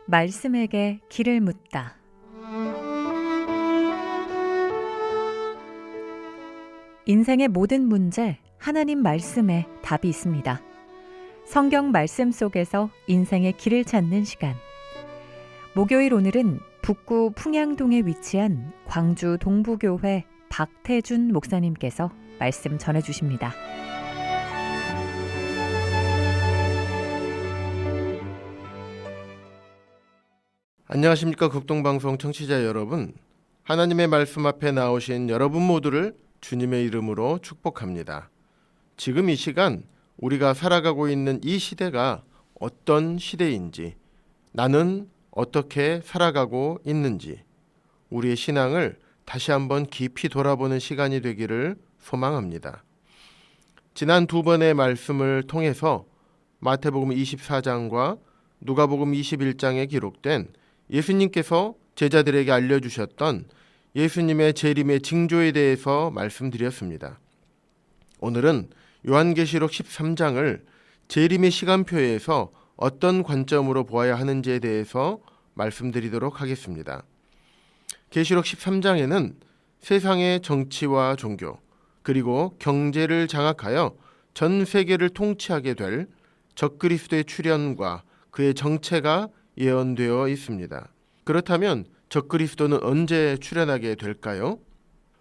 말씀에게 길을 묻다. 인생의 모든 문제, 하나님 말씀에 답이 있습니다. 성경 말씀 속에서 인생의 길을 찾는 시간. 목요일 오늘은 북구 풍양동에 위치한 광주 동부교회 박태준 목사님께서 말씀 전해주십니다. 안녕하십니까. 극동방송 청취자 여러분, 하나님의 말씀 앞에 나오신 여러분 모두를 주님의 이름으로 축복합니다. 지금 이 시간 우리가 살아가고 있는 이 시대가 어떤 시대인지, 나는 어떻게 살아가고 있는지, 우리의 신앙을 다시 한번 깊이 돌아보는 시간이 되기를 소망합니다. 지난 두 번의 말씀을 통해서 마태복음 24장과 누가복음 21장에 기록된 예수님께서 제자들에게 알려주셨던 예수님의 재림의 징조에 대해서 말씀드렸습니다. 오늘은 요한계시록 13장을 재림의 시간표에서 어떤 관점으로 보아야 하는지에 대해서 말씀드리도록 하겠습니다. 계시록 13장에는 세상의 정치와 종교, 그리고 경제를 장악하여 전 세계를 통치하게 될 적그리스도의 출현과 그의 정체가 예언되어 있습니다. 그렇다면 적그리스도는 언제 출현하게 될까요?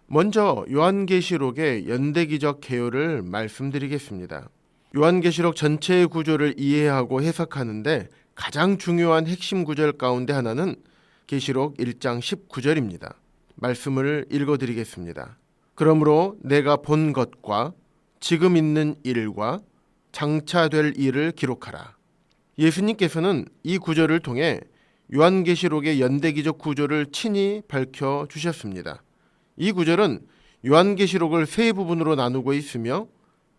먼저 요한계시록의 연대기적 개요를 말씀드리겠습니다. 요한계시록 전체의 구조를 이해하고 해석하는데 가장 중요한 핵심 구절 가운데 하나는 계시록 1장 19절입니다. 말씀을 읽어드리겠습니다. 그러므로 내가 본 것과 지금 있는 일과 장차 될 일을 기록하라. 예수님께서는 이 구절을 통해 요한계시록의 연대기적 구조를 친히 밝혀주셨습니다. 이 구절은 요한계시록을 세 부분으로 나누고 있으며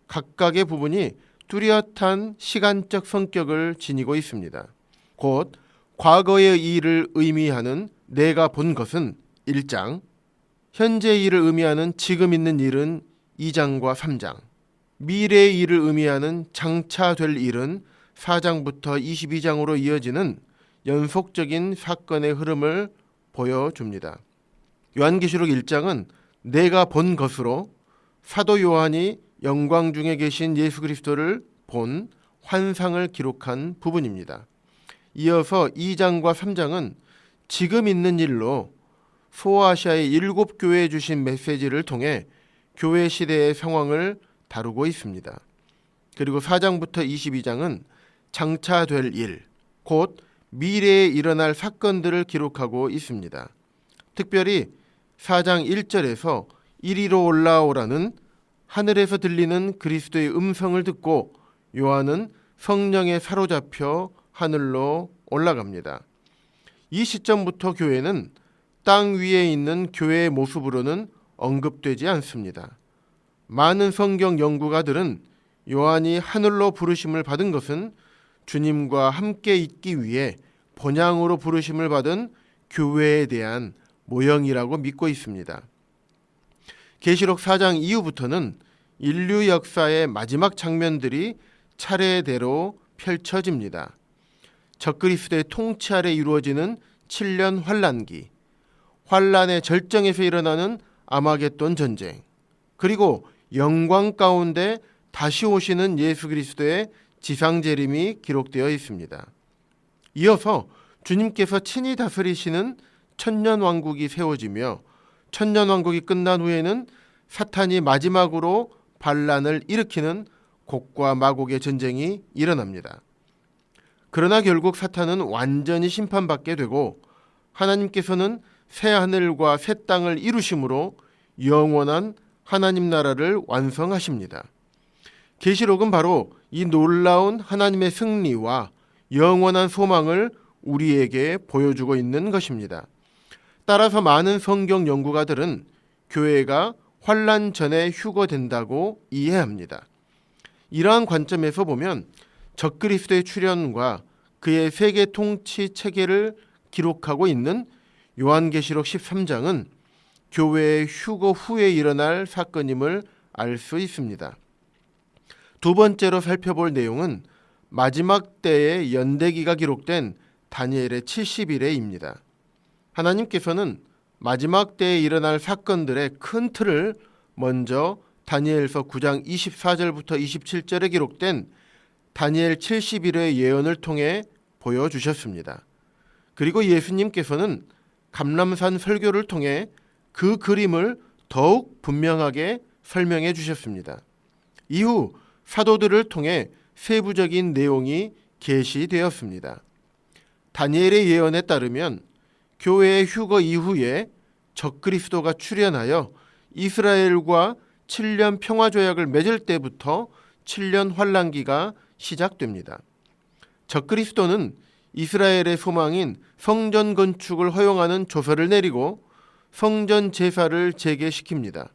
각각의 부분이 뚜렷한 시간적 성격을 지니고 있습니다. 곧 과거의 일을 의미하는 내가 본 것은 1장, 현재의 일을 의미하는 지금 있는 일은 2장과 3장, 미래의 일을 의미하는 장차 될 일은 4장부터 22장으로 이어지는 연속적인 사건의 흐름을 보여줍니다. 요한계시록 1장은 내가 본 것으로 사도 요한이 영광 중에 계신 예수 그리스도를 본 환상을 기록한 부분입니다. 이어서 2장과 3장은 지금 있는 일로 소아시아의 7교회에 주신 메시지를 통해 교회 시대의 상황을 다루고 있습니다. 그리고 4장부터 22장은 장차 될 일, 곧 미래에 일어날 사건들을 기록하고 있습니다. 특별히 4장 1절에서 이리로 올라오라는 하늘에서 들리는 그리스도의 음성을 듣고 요한은 성령에 사로잡혀 하늘로 올라갑니다. 이 시점부터 교회는 땅 위에 있는 교회의 모습으로는 언급되지 않습니다. 많은 성경 연구가들은 요한이 하늘로 부르심을 받은 것은 주님과 함께 있기 위해 본향으로 부르심을 받은 교회에 대한 모형이라고 믿고 있습니다. 계시록 4장 이후부터는 인류 역사의 마지막 장면들이 차례대로 펼쳐집니다. 적그리스도의 통치 아래 이루어지는 7년 환란기, 환란의 절정에서 일어나는 아마겟돈 전쟁, 그리고 영광 가운데 다시 오시는 예수 그리스도의 지상재림이 기록되어 있습니다. 이어서 주님께서 친히 다스리시는 천년왕국이 세워지며 천년왕국이 끝난 후에는 사탄이 마지막으로 반란을 일으키는 곡과 마곡의 전쟁이 일어납니다. 그러나 결국 사탄은 완전히 심판받게 되고 하나님께서는 새 하늘과 새 땅을 이루심으로 영원한 하나님 나라를 완성하십니다. 계시록은 바로 이 놀라운 하나님의 승리와 영원한 소망을 우리에게 보여주고 있는 것입니다. 따라서 많은 성경 연구가들은 교회가 환란 전에 휴거된다고 이해합니다. 이러한 관점에서 보면 적그리스도의 출현과 그의 세계 통치 체계를 기록하고 있는 요한계시록 13장은 교회의 휴거 후에 일어날 사건임을 알 수 있습니다. 두 번째로 살펴볼 내용은 마지막 때의 연대기가 기록된 다니엘의 70일에입니다. 하나님께서는 마지막 때에 일어날 사건들의 큰 틀을 먼저 다니엘서 9장 24절부터 27절에 기록된 다니엘 70일의 예언을 통해 보여주셨습니다. 그리고 예수님께서는 감람산 설교를 통해 그 그림을 더욱 분명하게 설명해 주셨습니다. 이후 사도들을 통해 세부적인 내용이 계시되었습니다. 다니엘의 예언에 따르면 교회의 휴거 이후에 적그리스도가 출현하여 이스라엘과 7년 평화조약을 맺을 때부터 7년 환란기가 시작됩니다. 적그리스도는 이스라엘의 소망인 성전 건축을 허용하는 조서를 내리고 성전 제사를 재개시킵니다.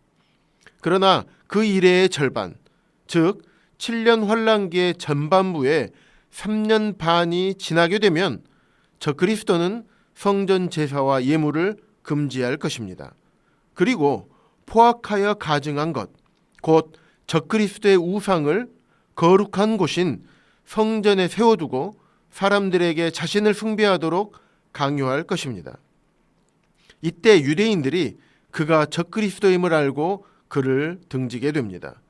그러나 그 이래의 절반, 즉 7년 환란기의 전반부에 3년 반이 지나게 되면 적그리스도는 성전 제사와 예물을 금지할 것입니다. 그리고 포악하여 가증한 것, 곧 적그리스도의 우상을 거룩한 곳인 성전에 세워두고 사람들에게 자신을 숭배하도록 강요할 것입니다. 이때 유대인들이 그가 적그리스도임을 알고 그를 등지게 됩니다.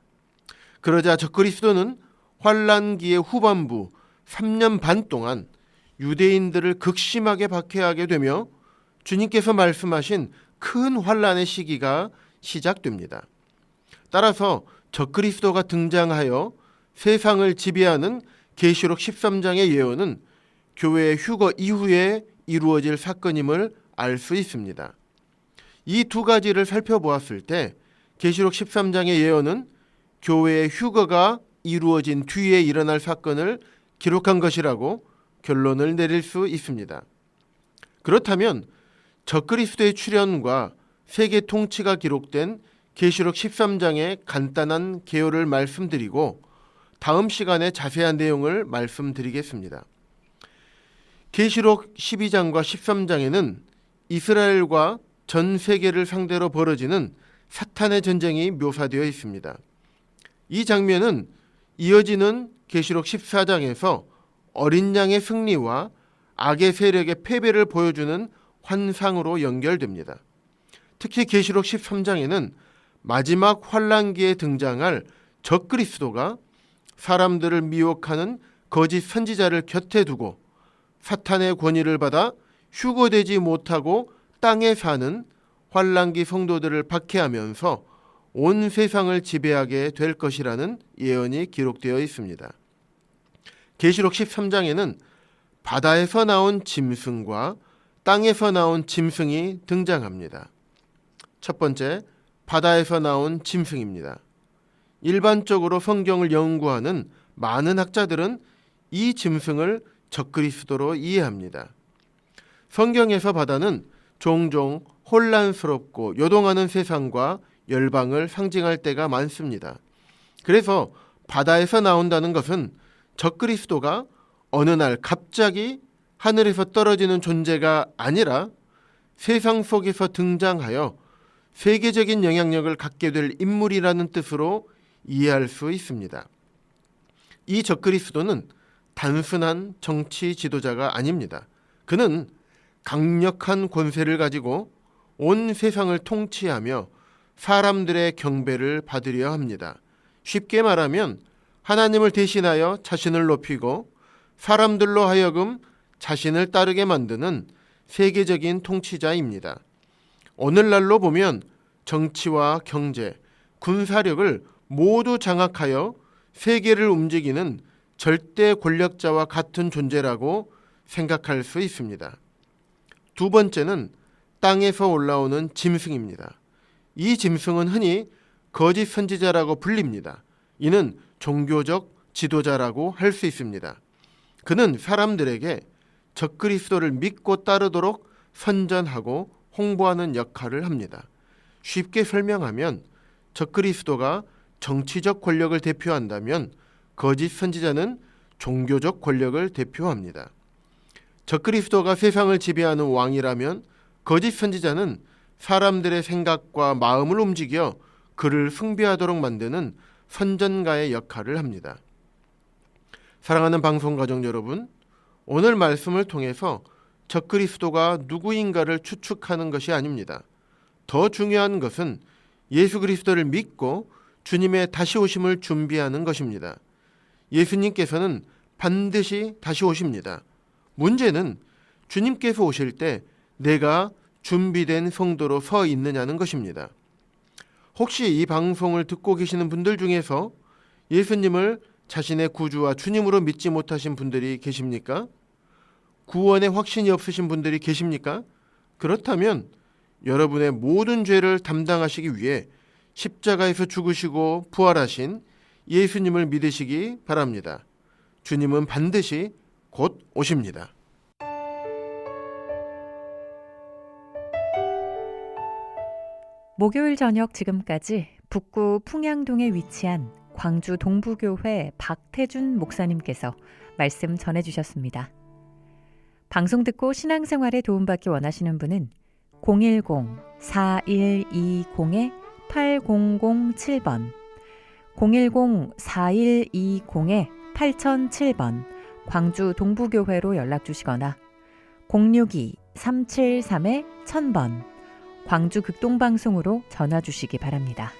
그러자 적그리스도는 환란기의 후반부 3년 반 동안 유대인들을 극심하게 박해하게 되며 주님께서 말씀하신 큰 환란의 시기가 시작됩니다. 따라서 적그리스도가 등장하여 세상을 지배하는 계시록 13장의 예언은 교회의 휴거 이후에 이루어질 사건임을 알 수 있습니다. 이 두 가지를 살펴보았을 때 계시록 13장의 예언은 교회의 휴거가 이루어진 뒤에 일어날 사건을 기록한 것이라고 결론을 내릴 수 있습니다. 그렇다면 적그리스도의 출현과 세계 통치가 기록된 계시록 13장의 간단한 개요를 말씀드리고 다음 시간에 자세한 내용을 말씀드리겠습니다. 계시록 12장과 13장에는 이스라엘과 전 세계를 상대로 벌어지는 사탄의 전쟁이 묘사되어 있습니다. 이 장면은 이어지는 계시록 14장에서 어린 양의 승리와 악의 세력의 패배를 보여주는 환상으로 연결됩니다. 특히 계시록 13장에는 마지막 환란기에 등장할 적그리스도가 사람들을 미혹하는 거짓 선지자를 곁에 두고 사탄의 권위를 받아 휴거되지 못하고 땅에 사는 환란기 성도들을 박해하면서 온 세상을 지배하게 될 것이라는 예언이 기록되어 있습니다. 계시록 13장에는 바다에서 나온 짐승과 땅에서 나온 짐승이 등장합니다. 첫 번째, 바다에서 나온 짐승입니다. 일반적으로 성경을 연구하는 많은 학자들은 이 짐승을 적그리스도로 이해합니다. 성경에서 바다는 종종 혼란스럽고 요동하는 세상과 열방을 상징할 때가 많습니다. 그래서 바다에서 나온다는 것은 적그리스도가 어느 날 갑자기 하늘에서 떨어지는 존재가 아니라 세상 속에서 등장하여 세계적인 영향력을 갖게 될 인물이라는 뜻으로 이해할 수 있습니다. 이 적그리스도는 단순한 정치 지도자가 아닙니다. 그는 강력한 권세를 가지고 온 세상을 통치하며 사람들의 경배를 받으려 합니다. 쉽게 말하면 하나님을 대신하여 자신을 높이고 사람들로 하여금 자신을 따르게 만드는 세계적인 통치자입니다. 오늘날로 보면 정치와 경제, 군사력을 모두 장악하여 세계를 움직이는 절대 권력자와 같은 존재라고 생각할 수 있습니다. 두 번째는 땅에서 올라오는 짐승입니다. 이 짐승은 흔히 거짓 선지자라고 불립니다. 이는 종교적 지도자라고 할 수 있습니다. 그는 사람들에게 적그리스도를 믿고 따르도록 선전하고 홍보하는 역할을 합니다. 쉽게 설명하면 적그리스도가 정치적 권력을 대표한다면 거짓 선지자는 종교적 권력을 대표합니다. 적그리스도가 세상을 지배하는 왕이라면 거짓 선지자는 사람들의 생각과 마음을 움직여 그를 숭배하도록 만드는 선전가의 역할을 합니다. 사랑하는 방송가족 여러분, 오늘 말씀을 통해서 적그리스도가 누구인가를 추측하는 것이 아닙니다. 더 중요한 것은 예수 그리스도를 믿고 주님의 다시 오심을 준비하는 것입니다. 예수님께서는 반드시 다시 오십니다. 문제는 주님께서 오실 때 내가 준비된 성도로 서 있느냐는 것입니다. 혹시 이 방송을 듣고 계시는 분들 중에서 예수님을 자신의 구주와 주님으로 믿지 못하신 분들이 계십니까? 구원의 확신이 없으신 분들이 계십니까? 그렇다면 여러분의 모든 죄를 담당하시기 위해 십자가에서 죽으시고 부활하신 예수님을 믿으시기 바랍니다. 주님은 반드시 곧 오십니다. 목요일 저녁 지금까지 북구 풍양동에 위치한 광주 동부교회 박태준 목사님께서 말씀 전해주셨습니다. 방송 듣고 신앙생활에 도움받기 원하시는 분은 010-4120-8007번 010-4120-8007번 광주 동부교회로 연락주시거나 062-373-1000번 광주 극동방송으로 전화주시기 바랍니다.